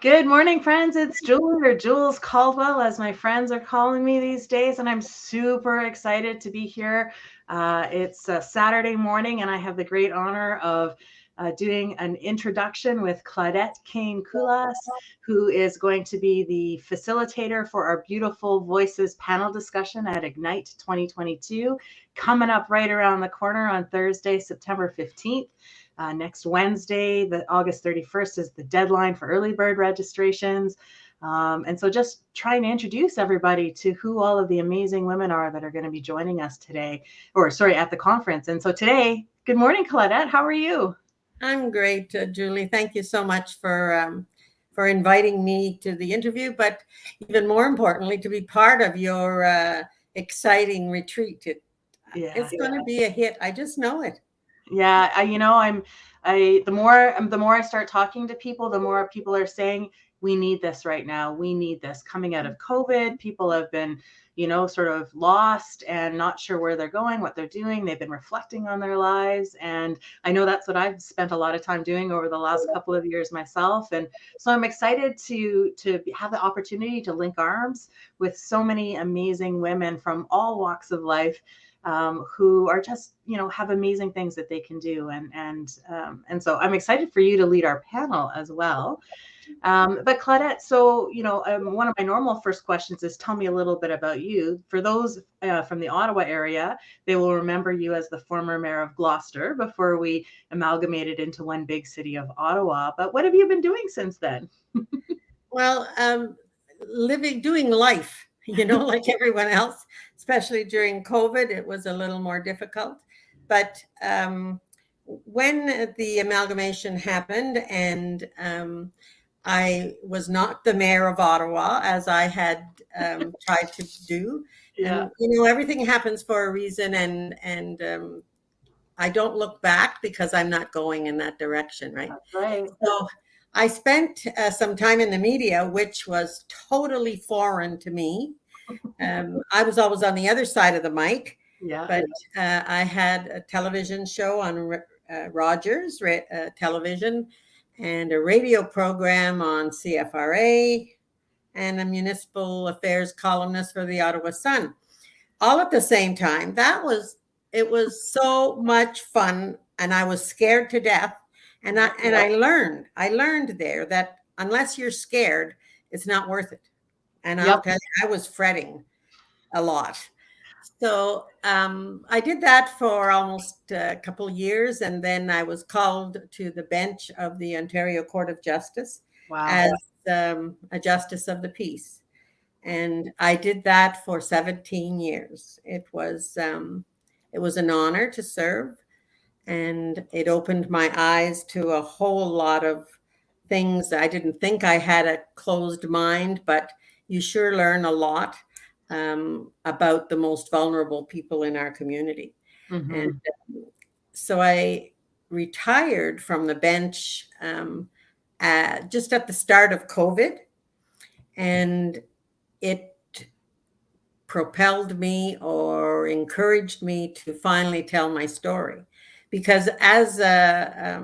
Good morning, friends. It's Julie or Jules Caldwell, as my friends are calling me these days, and I'm super excited to be here. It's a Saturday morning, and I have the great honor of doing an introduction with Claudette Cain-Coulas, who is going to be the facilitator for our Beautiful Voices panel discussion at Ignite 2022, coming up right around the corner on Thursday, September 15th. Next Wednesday, the August 31st, is the deadline for early bird registrations. And so just trying to introduce everybody to who all of the amazing women are that are going to be joining us today, at the conference. And so today, good morning, Claudette. How are you? I'm great, Julie. Thank you so much for inviting me to the interview, but even more importantly, to be part of your exciting retreat. It's going to be a hit. I just know it. Yeah, the more I start talking to people, the more people are saying we need this right now. We need this. Coming out of COVID, people have been, sort of lost and not sure where they're going, what they're doing. They've been reflecting on their lives, and I know that's what I've spent a lot of time doing over the last couple of years myself. And so I'm excited to have the opportunity to link arms with so many amazing women from all walks of life, who are just have amazing things that they can do, and so I'm excited for you to lead our panel as well. But Claudette, so one of my normal first questions is tell me a little bit about you. For those from the Ottawa area, they will remember you as the former mayor of Gloucester before we amalgamated into one big city of Ottawa. But what have you been doing since then? Well, doing life, like everyone else, especially during COVID, it was a little more difficult. But when the amalgamation happened and I was not the mayor of Ottawa as I had tried to do. Yeah. And everything happens for a reason, and I don't look back because I'm not going in that direction, right? That's right. So I spent some time in the media, which was totally foreign to me. I was always on the other side of the mic, Yeah. but I had a television show on Rogers television and a radio program on CFRA and a municipal affairs columnist for the Ottawa Sun, all at the same time. It was so much fun, and I was scared to death. And I learned there that unless you're scared, it's not worth it. And I'll tell you, I was fretting a lot. So I did that for almost a couple of years, and then I was called to the bench of the Ontario Court of Justice as a justice of the peace, and I did that for 17 years. It was an honor to serve, and it opened my eyes to a whole lot of things. I didn't think I had a closed mind, but you sure learn a lot about the most vulnerable people in our community. Mm-hmm. And so I retired from the bench just at the start of COVID, and it propelled me or encouraged me to finally tell my story. Because as a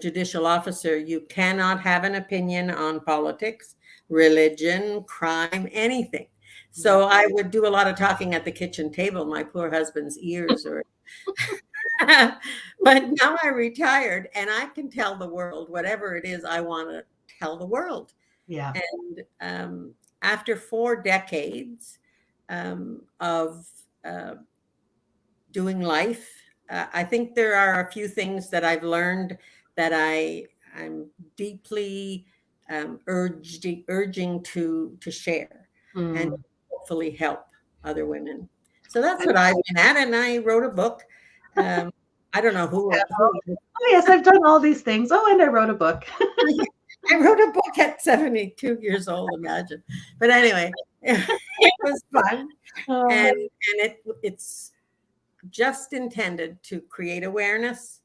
judicial officer, you cannot have an opinion on politics, religion, crime, anything. So I would do a lot of talking at the kitchen table. My poor husband's ears are. But now I retired, and I can tell the world whatever it is I want to tell the world. Yeah. And after 4 decades of doing life, I think there are a few things that I've learned that I'm deeply urging to share and hopefully help other women. So that's what I've been at, and I wrote a book. I don't know who. Oh, yes, I've done all these things. Oh, and I wrote a book. I wrote a book at 72 years old, imagine. But anyway, it was fun. And it's just intended to create awareness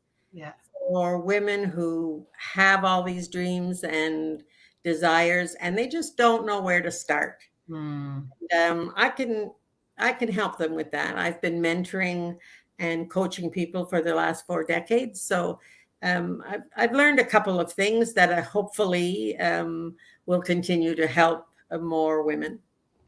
for women who have all these dreams and desires, and they just don't know where to start. I can help them with that. I've been mentoring and coaching people for the last 4 decades. So I've learned a couple of things that I hopefully will continue to help more women.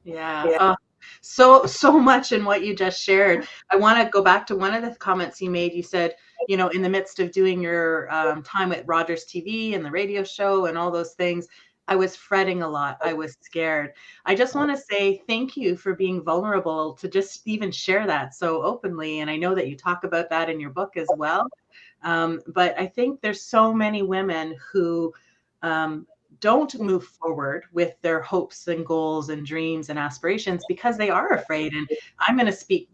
Yeah. So much in what you just shared. I want to go back to one of the comments you made. You said, in the midst of doing your time at Rogers TV and the radio show and all those things, I was fretting a lot. I was scared. I just want to say thank you for being vulnerable to just even share that so openly. And I know that you talk about that in your book as well. But I think there's so many women who don't move forward with their hopes and goals and dreams and aspirations because they are afraid. And I'm going to speak,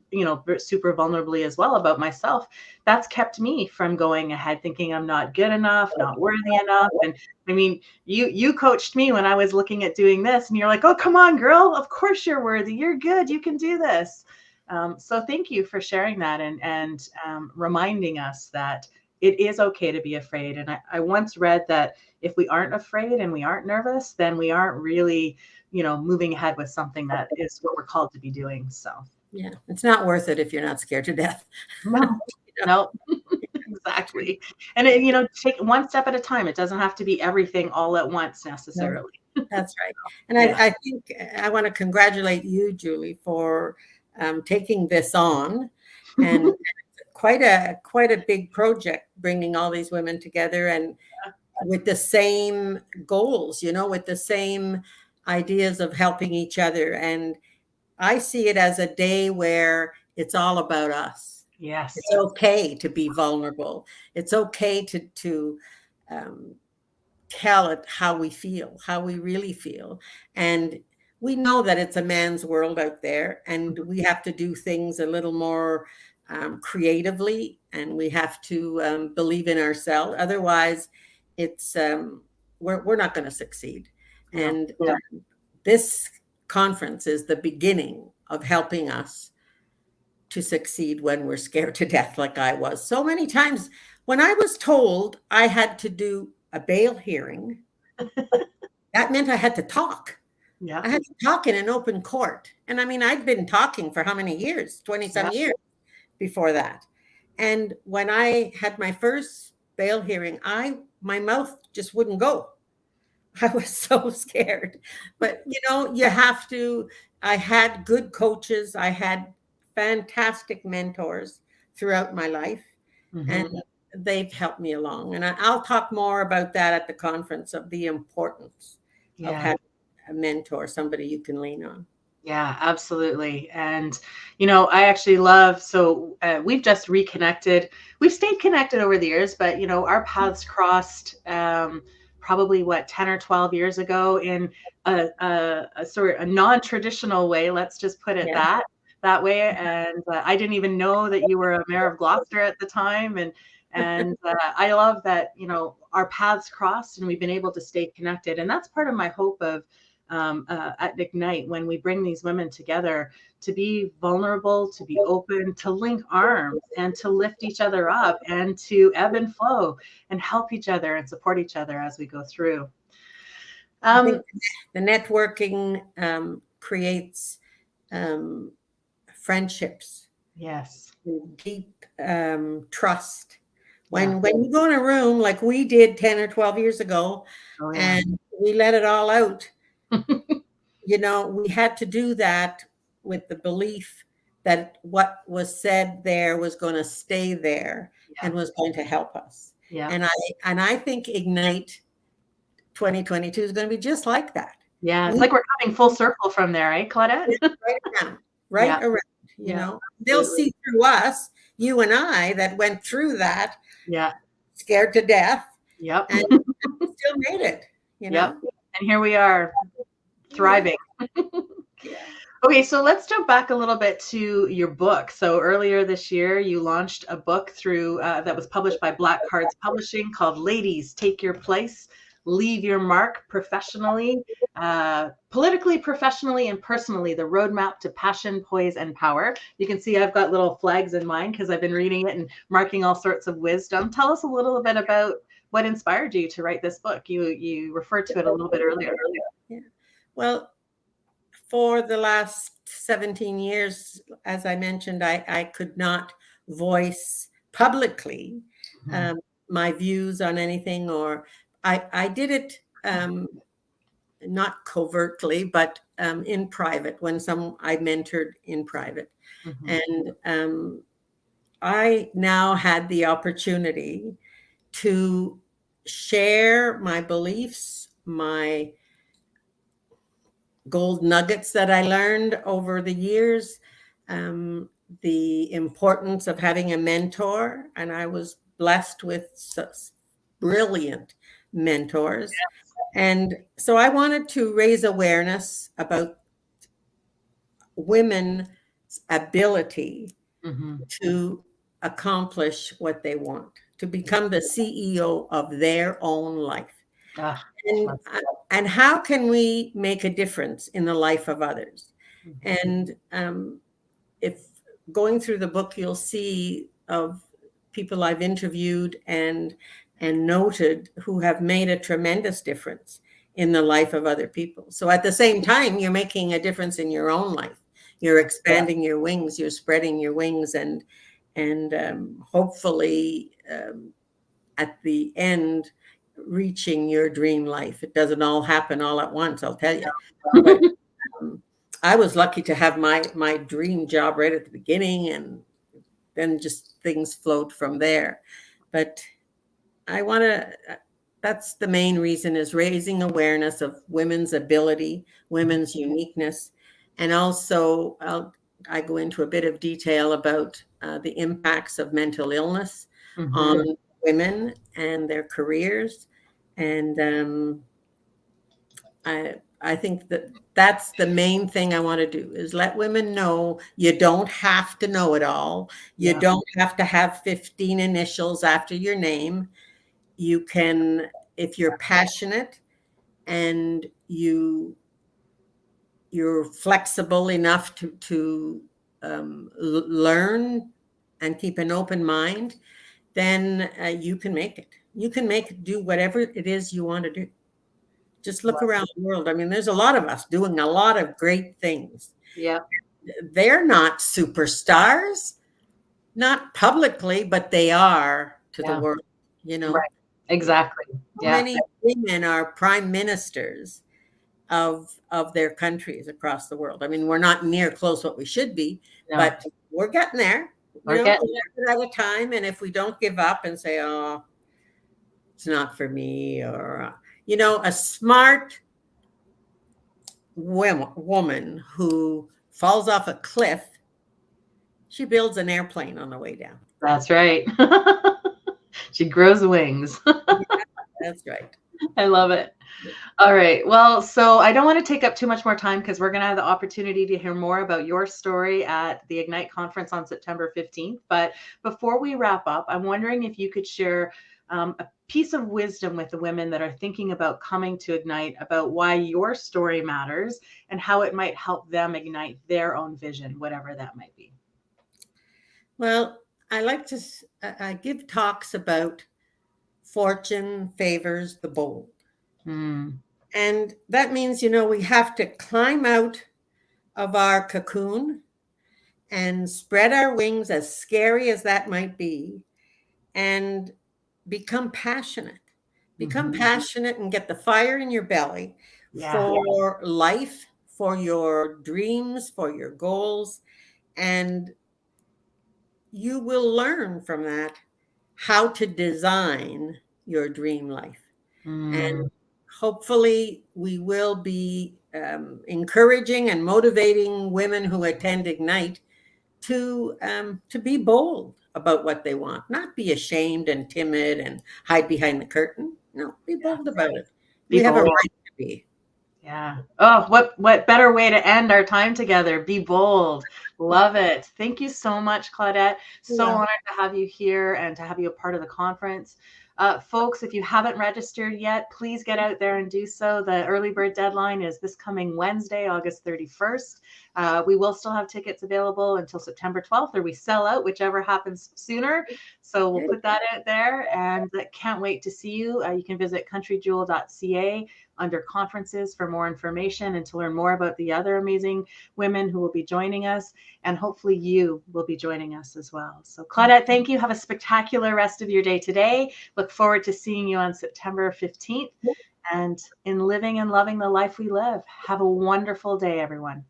super vulnerably as well about myself. That's kept me from going ahead, thinking I'm not good enough, not worthy enough. And I mean, you coached me when I was looking at doing this, and you're like, oh, come on, girl. Of course you're worthy. You're good. You can do this. So thank you for sharing that and reminding us that it is okay to be afraid. And I once read that if we aren't afraid and we aren't nervous, then we aren't really, moving ahead with something that is what we're called to be doing. So yeah, it's not worth it if you're not scared to death. No, exactly. And take one step at a time. It doesn't have to be everything all at once necessarily. That's right. And I think I want to congratulate you, Julie, for taking this on, and quite a big project, bringing all these women together and with the same goals, with the same ideas of helping each other. And I see it as a day where it's all about us. Yes. It's okay to be vulnerable. It's okay to tell it how we feel, how we really feel. And we know that it's a man's world out there, and we have to do things a little more creatively, and we have to believe in ourselves. Otherwise, it's we're not going to succeed. Yeah. And this conference is the beginning of helping us to succeed when we're scared to death, like I was. So many times when I was told I had to do a bail hearing, that meant I had to talk. Yeah. I had to talk in an open court. And I mean, I'd been talking for how many years? 20-some years before that. And when I had my first bail hearing, my mouth just wouldn't go. I was so scared. But, you have to. I had good coaches. I had fantastic mentors throughout my life. Mm-hmm. And they've helped me along. And I'll talk more about that at the conference, of the importance of having a mentor, somebody you can lean on. Yeah, absolutely. And, I actually love, so we've just reconnected. We've stayed connected over the years, but, our paths crossed probably 10 or 12 years ago in a sort of a non-traditional way. Let's just put it that way. And I didn't even know that you were a mayor of Gloucester at the time. And I love that, our paths crossed and we've been able to stay connected. And that's part of my hope of at Ignite, when we bring these women together, to be vulnerable, to be open, to link arms and to lift each other up and to ebb and flow and help each other and support each other as we go through. I think the networking creates friendships. Yes. Deep trust. When you go in a room like we did 10 or 12 years ago, and we let it all out, we had to do that with the belief that what was said there was going to stay there and was going to help us. Yeah. And I think Ignite 2022 is going to be just like that. Yeah. It's like we're coming full circle from there, right, Claudette? Right around, they'll see through us, you and I, that went through that. Yeah. Scared to death. Yep. And still made it, Yep. And here we are, thriving. Okay, so let's jump back a little bit to your book. So earlier this year, you launched a book through that was published by Black Cards Publishing called Ladies, Take Your Place, Leave Your Mark Professionally, Politically, Professionally, and Personally, the Roadmap to Passion, Poise, and Power. You can see I've got little flags in mine because I've been reading it and marking all sorts of wisdom. Tell us a little bit about what inspired you to write this book. You referred to it a little bit earlier. Yeah. Well, for the last 17 years, as I mentioned, I could not voice publicly my views on anything, or I did it not covertly, but in private when I mentored in private. Mhm. And I now had the opportunity to share my beliefs, my gold nuggets that I learned over the years, um, the importance of having a mentor. And I was blessed with such brilliant mentors. And so I wanted to raise awareness about women's ability Mhm. to accomplish what they want, to become the CEO of their own life. Ah, And love- and how can we make a difference in the life of others? mhm. And if going through the book, you'll see of people I've interviewed and noted who have made a tremendous difference in the life of other people. So at the same time, you're making a difference in your own life. You're expanding your wings. You're spreading your wings, and hopefully at the end, reaching your dream life. It doesn't all happen all at once, I'll tell you. But um, I was lucky to have my dream job right at the beginning, and then just things flowed from there. But I want to. That's the main reason, is raising awareness of women's ability, women's uniqueness, and also I go into a bit of detail about the impacts of mental illness Mhm. on women and their careers, and I think that that's the main thing I want to do, is let women know you don't have to know it all. You Yeah. don't have to have 15 initials after your name. You can, if you're passionate and you're flexible enough to learn and keep an open mind, then you can make it. You can do whatever it is you want to do. Just look Love- around the world. I mean, there's a lot of us doing a lot of great things. Yeah. They're not superstars, not publicly, but they are to the Yeah. world, you know. Right. Exactly. So Yeah. many women are prime ministers of their countries across the world. I mean, we're not near close what we should be, No, but we're getting there, we're a getting little bit at a time. And if we don't give up and say, "Oh, it's not for me," or a smart woman who falls off a cliff, she builds an airplane on the way down. That's right. She grows wings. Yeah, that's right. I love it. All right. Well, so I don't want to take up too much more time because we're going to have the opportunity to hear more about your story at the Ignite conference on September 15th. But before we wrap up, I'm wondering if you could share a piece of wisdom with the women that are thinking about coming to Ignite, about why your story matters and how it might help them ignite their own vision, whatever that might be. Well, I like to I give talks about fortune favors the bold. Mm, And that means, we have to climb out of our cocoon and spread our wings, as scary as that might be, and become passionate. Become mhm. passionate and get the fire in your belly Yeah. for life, for your dreams, for your goals. And you will learn from that how to design your dream life. And Mm, hopefully, we will be encouraging and motivating women who attend Ignite to be bold about what they want, not be ashamed and timid and hide behind the curtain. No, be yeah. bold about it. We Be have a bold. right to be. Yeah. Oh, what better way to end our time together? Be bold. Love it. Thank you so much, Claudette. So Yeah. honored to have you here and to have you a part of the conference. Folks, if you haven't registered yet, please get out there and do so. The early bird deadline is this coming Wednesday, August 31st. We will still have tickets available until September 12th, or we sell out, whichever happens sooner. So we'll put that out there, and can't wait to see you. You can visit countryjewel.ca under conferences for more information and to learn more about the other amazing women who will be joining us. And hopefully you will be joining us as well. So Claudette, thank you. Have a spectacular rest of your day today. Look forward to seeing you on September 15th. And in living and loving the life we live, have a wonderful day, everyone.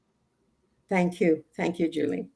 Thank you. Thank you, Julie.